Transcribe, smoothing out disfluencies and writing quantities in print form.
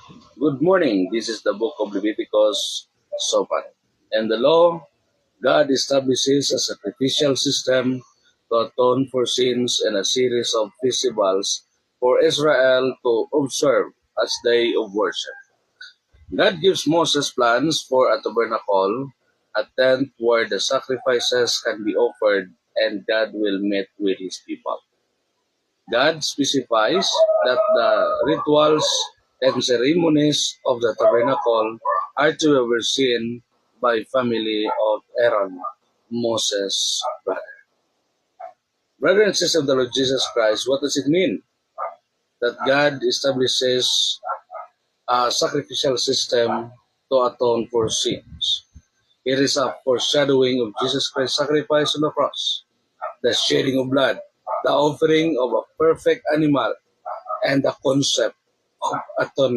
Good morning. This is the book of Leviticus, Sopan. And the law, God establishes a sacrificial system to atone for sins and a series of festivals for Israel to observe as day of worship. God gives Moses plans for a tabernacle, a tent where the sacrifices can be offered and God will meet with his people. God specifies that the rituals and ceremonies of the tabernacle are to be overseen by family of Aaron, Moses' brother. Brother and sister of the Lord Jesus Christ, what does it mean that God establishes a sacrificial system to atone for sins? It is a foreshadowing of Jesus Christ's sacrifice on the cross, the shedding of blood, the offering of a perfect animal, and the concept of atonement.